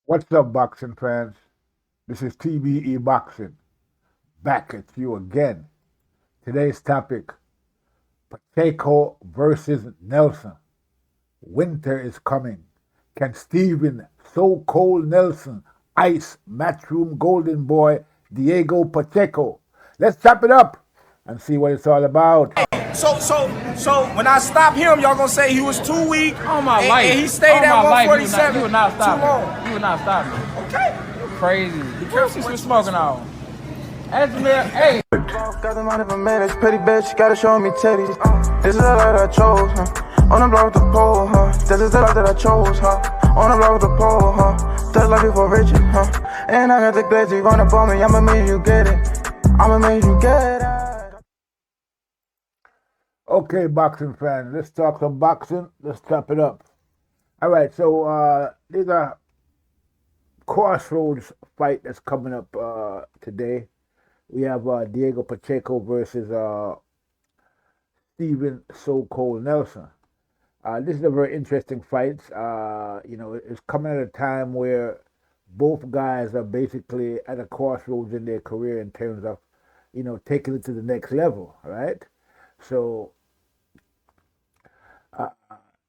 What's up, boxing fans? This is TBE Boxing, back at you again. Today's topic, Pacheco versus Nelson. Winter is coming. Can Steven So Cold Nelson ice Matchroom Golden Boy Diego Pacheco? Let's chop it up and see what it's all about. So when I stop him, y'all gonna say he was too weak, On my and, life, and he stayed on at my life, you 147 would not too stop long. me. You would not stop me. Okay. Crazy. Be What's careful this what we you smoking listen to. on? Asmir, hey. Got the money for minutes, pretty bitch, gotta show me titties. This is the life that I chose, huh? On the block with the pole, huh? This is the life that I chose, huh? On the block with the pole, huh? That's life before Richard, huh? And I got the glitzy, run up on me, I'ma make you get it. I'ma make you get it. Okay, boxing fans, let's talk some boxing. Let's chop it up. All right, so these are crossroads fight that's coming up today. We have Diego Pacheco versus Steven So Cold Nelson. This is a very interesting fight. It's coming at a time where both guys are basically at a crossroads in their career in terms of, taking it to the next level, right? So uh,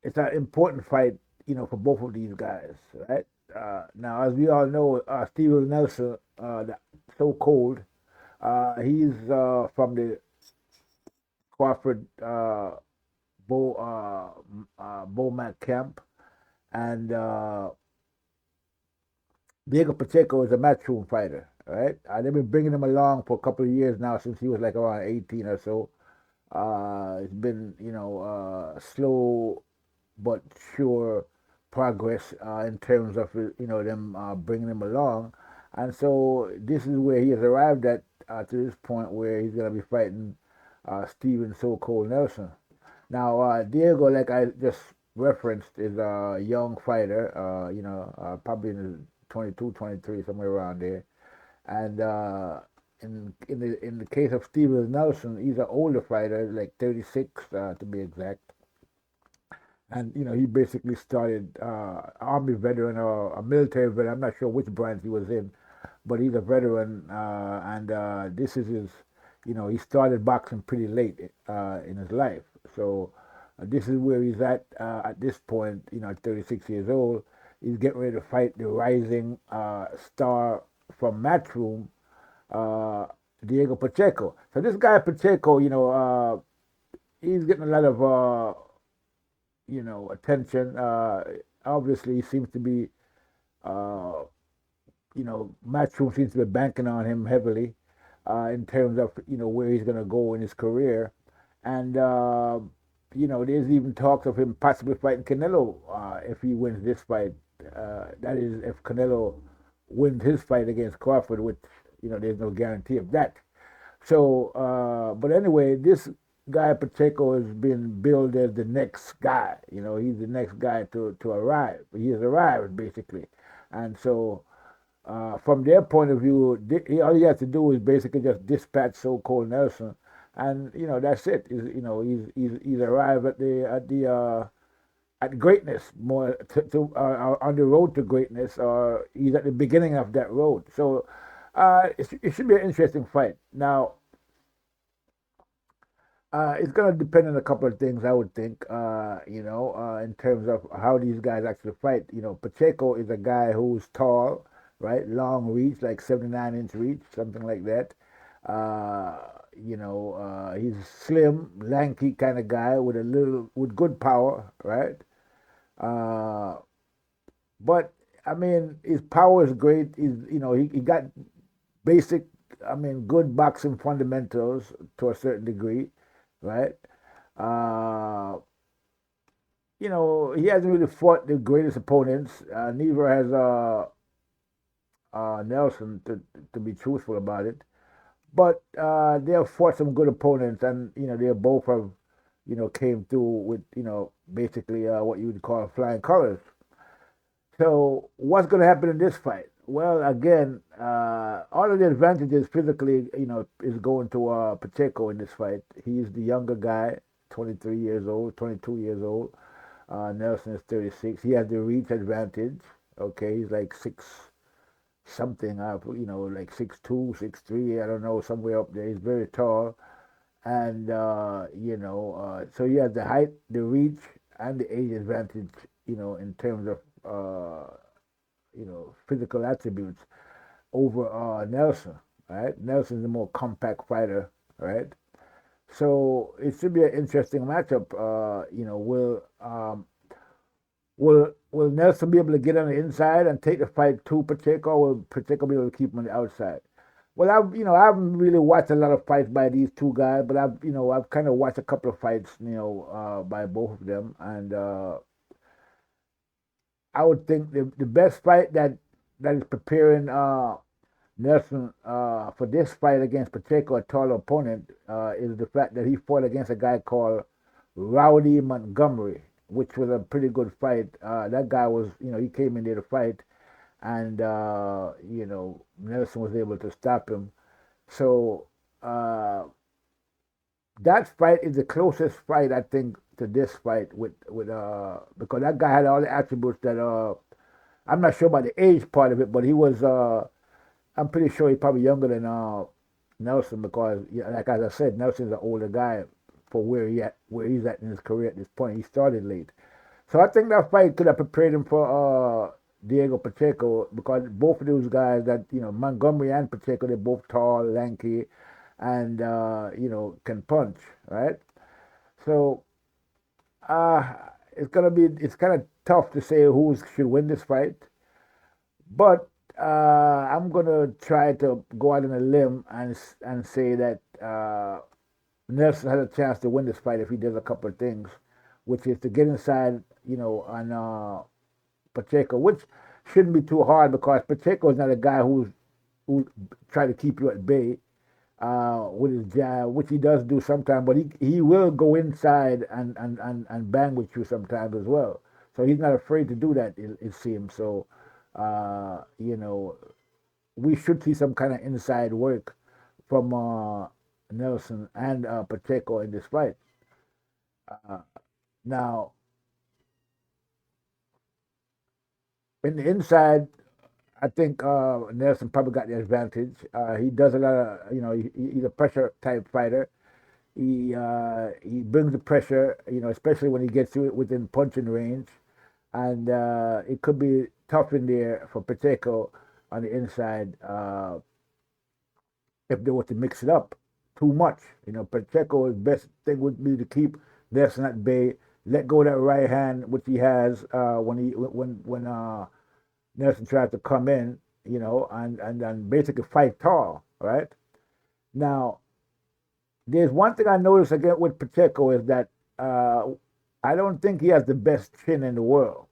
it's an important fight, for both of these guys, right? Now, as we all know, Steven Nelson, so cold, he's from the Crawford Bowman camp, and Diego Pacheco is a matchroom fighter. Right, they've been bringing him along for a couple of years now since he was like around 18 or so. It's been slow but sure progress in terms of them bringing him along, and so this is where he has arrived at to this point where he's gonna be fighting Steven So Cold Nelson. Now, Diego, like I just referenced, is a young fighter, probably in his 22, 23, somewhere around there. And in the case of Steven Nelson, he's an older fighter, like 36 to be exact. And he basically started army veteran or a military veteran. I'm not sure which branch he was in, but he's a veteran, and this is his. He started boxing pretty late in his life, so this is where he's at this point. At 36 years old, he's getting ready to fight the rising star from Matchroom, uh, Diego Pacheco. So this guy Pacheco, he's getting a lot of attention. Obviously, he seems to be, uh, Matchroom seems to be banking on him heavily in terms of where he's going to go in his career, and there's even talks of him possibly fighting Canelo if he wins this fight. That is, if Canelo wins his fight against Crawford, which there's no guarantee of that. So, but anyway, this guy Pacheco has been billed as the next guy. He's the next guy to arrive. He has arrived basically, and so from their point of view, all he has to do is basically just dispatch so-called Nelson, and that's it. He's arrived at greatness, more on the road to greatness, or he's at the beginning of that road. So it should be an interesting fight. Now, it's going to depend on a couple of things, I would think, in terms of how these guys actually fight. Pacheco is a guy who's tall, right? Long reach, like 79-inch reach, something like that. He's slim, lanky kind of guy with good power, right? Uh, but I mean, his power is great. He got basic, I mean, good boxing fundamentals to a certain degree, right? Uh, he hasn't really fought the greatest opponents. Neither has Nelson, to be truthful about it. But they have fought some good opponents, and they both have, came through with basically what you would call flying colors. So what's going to happen in this fight? Well, again, all of the advantages physically, is going to Pacheco in this fight. He's the younger guy, 23 years old, 22 years old. Nelson is 36. He has the reach advantage, Okay, he's like six something, like 6'2", 6'3", I don't know, somewhere up there. He's very tall, and so he has the height, the reach, and the age advantage. In terms of physical attributes over Nelson. Right, Nelson's the more compact fighter. Right, so it should be an interesting matchup. Will Nelson be able to get on the inside and take the fight to Pacheco, or will Pacheco be able to keep him on the outside? Well, I haven't really watched a lot of fights by these two guys, but I've kind of watched a couple of fights, by both of them, and I would think the best fight that is preparing Nelson for this fight against Pacheco, a taller opponent, is the fact that he fought against a guy called Rowdy Montgomery, which was a pretty good fight. That guy was, he came in there to fight, and Nelson was able to stop him. So that fight is the closest fight, I think, to this fight with because that guy had all the attributes that I'm not sure about the age part of it, but he was I'm pretty sure he's probably younger than Nelson, because like as I said, Nelson's an older guy for where he's at in his career at this point. He started late. So I think that fight could have prepared him for Diego Pacheco, because both of those guys, that Montgomery and Pacheco, they're both tall, lanky, and can punch, right? So it's kind of tough to say who should win this fight, but I'm gonna try to go out on a limb and say that Nelson has a chance to win this fight if he does a couple of things, which is to get inside, on Pacheco, which shouldn't be too hard, because Pacheco is not a guy who try to keep you at bay with his jab, which he does do sometimes, but he will go inside and bang with you sometimes as well. So he's not afraid to do that, it seems. So, we should see some kind of inside work from Nelson and Pacheco in this fight. Now, in the inside, I think Nelson probably got the advantage. He does a lot of, he's a pressure type fighter. He brings the pressure, especially when he gets to it within punching range, and it could be tough in there for Pacheco on the inside if they were to mix it up too much. Pacheco's best thing would be to keep Nelson at bay, let go of that right hand, which he has when Nelson tries to come in, and basically fight tall, right? Now, there's one thing I noticed again with Pacheco is that I don't think he has the best chin in the world.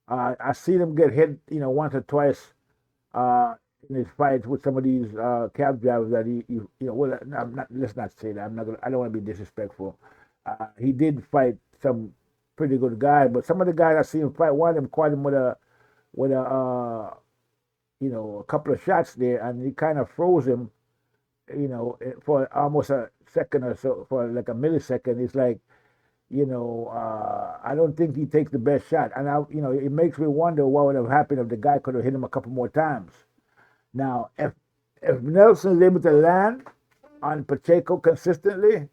I see him get hit, once or twice in his fights with some of these cab drivers that well, I'm not, let's not say that. I don't want to be disrespectful. He did fight some pretty good guys, but some of the guys I see him fight, one of them caught him with a a couple of shots there, and he kind of froze him, for almost a second or so, for like a millisecond. It's like, I don't think he takes the best shot, and it makes me wonder what would have happened if the guy could have hit him a couple more times. Now, if Nelson is able to land on Pacheco consistently,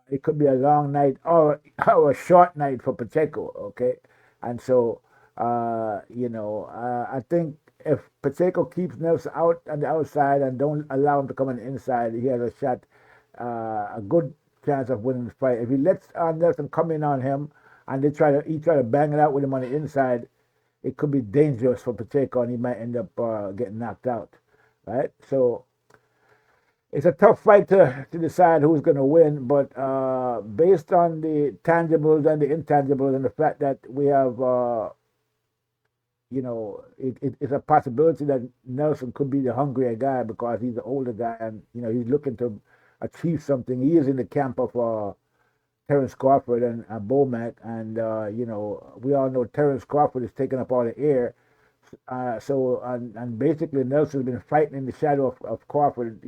it could be a long night or a short night for Pacheco. Okay, and so I think if Pacheco keeps Nelson out on the outside and don't allow him to come on the inside, he has a shot, a good chance of winning the fight. If he lets Nelson come in on him and he try to bang it out with him on the inside, it could be dangerous for Pacheco, and he might end up getting knocked out. Right? So it's a tough fight to decide who's going to win, but based on the tangibles and the intangibles and the fact that we have, it's a possibility that Nelson could be the hungrier guy because he's the older guy and, he's looking to achieve something. He is in the camp of Terence Crawford and Bomac, and, we all know Terence Crawford is taking up all the air. And basically Nelson's been fighting in the shadow of Crawford,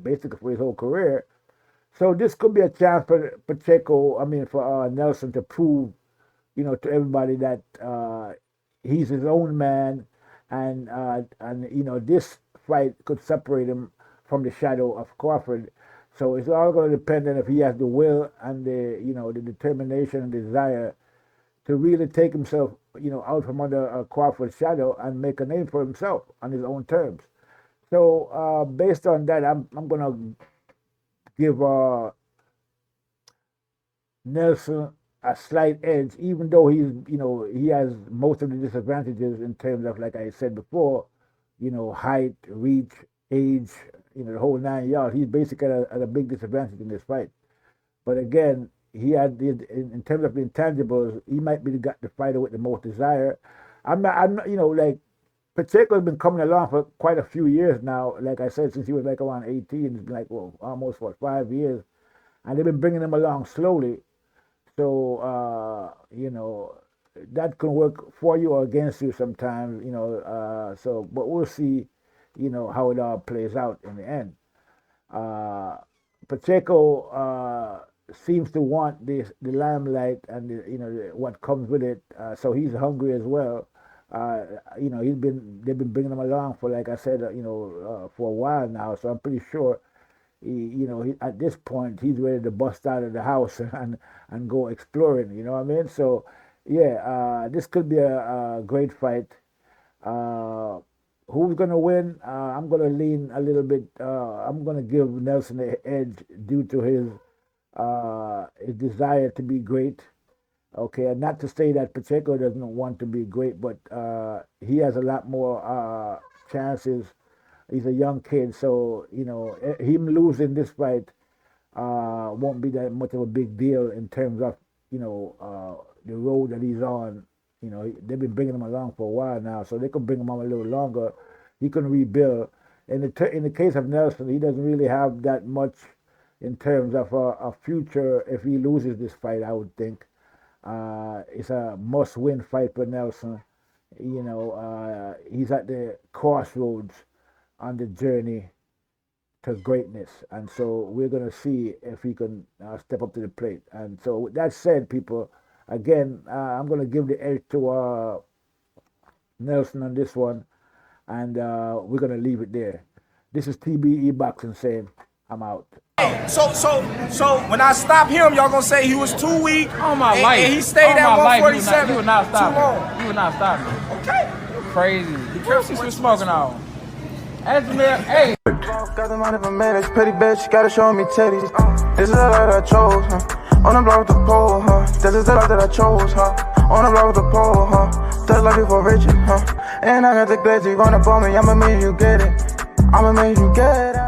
basically for his whole career. So this could be a chance for Pacheco, for Nelson to prove, to everybody that he's his own man, and you know, this fight could separate him from the shadow of Crawford. So it's all going to depend on if he has the will and the, you know, the determination and desire to really take himself, you know, out from under Crawford's shadow and make a name for himself on his own terms. So based on that, I'm going to give Nelson a slight edge, even though he's, you know, he has most of the disadvantages in terms of, like I said before, you know, height, reach, age, you know, the whole 9 yards. He's basically at a big disadvantage in this fight. But again, he had, in terms of the intangibles, he might be the fighter with the most desire. I'm not, you know, like, Pacheco has been coming along for quite a few years now. Like I said, since he was like around 18, it's been like, well, almost for 5 years. And they've been bringing him along slowly. So, you know, that can work for you or against you sometimes, you know. So, but we'll see, you know, how it all plays out in the end. Pacheco seems to want the limelight and you know, what comes with it. So he's hungry as well. You know, they've been bringing him along for, like I said, you know, for a while now. So I'm pretty sure, you know, at this point he's ready to bust out of the house and go exploring. You know what I mean? So yeah, this could be a great fight. Who's gonna win? I'm gonna lean a little bit. I'm gonna give Nelson the edge due to his desire to be great. Okay, and not to say that Pacheco doesn't want to be great, but he has a lot more chances. He's a young kid, so, you know, him losing this fight won't be that much of a big deal in terms of, you know, the road that he's on. You know, they've been bringing him along for a while now, so they can bring him on a little longer. He can rebuild. In the case of Nelson, he doesn't really have that much in terms of a future if he loses this fight, I would think. It's a must-win fight for Nelson. You know, he's at the crossroads on the journey to greatness, and so we're going to see if he can step up to the plate. And so with that said, people, again, I'm going to give the edge to Nelson on this one, and we're going to leave it there. This is TBE Boxing saying, I'm out. So when I stop him, y'all gonna say he was too weak. On my life. And he stayed at 147. You would not stop too long. me. You would not stop me. Okay. Crazy. Where's he smoking on? Asmir, hey. Got the money for marriage, petty bitch, gotta show me titties. This is the life that I chose, huh? On the block with the pole, huh? This is the life that I chose, huh? On the block with the pole, huh? That's life before riches, huh? And I got the glitzy, run up on me, I'ma make you get it. I'ma make you get it.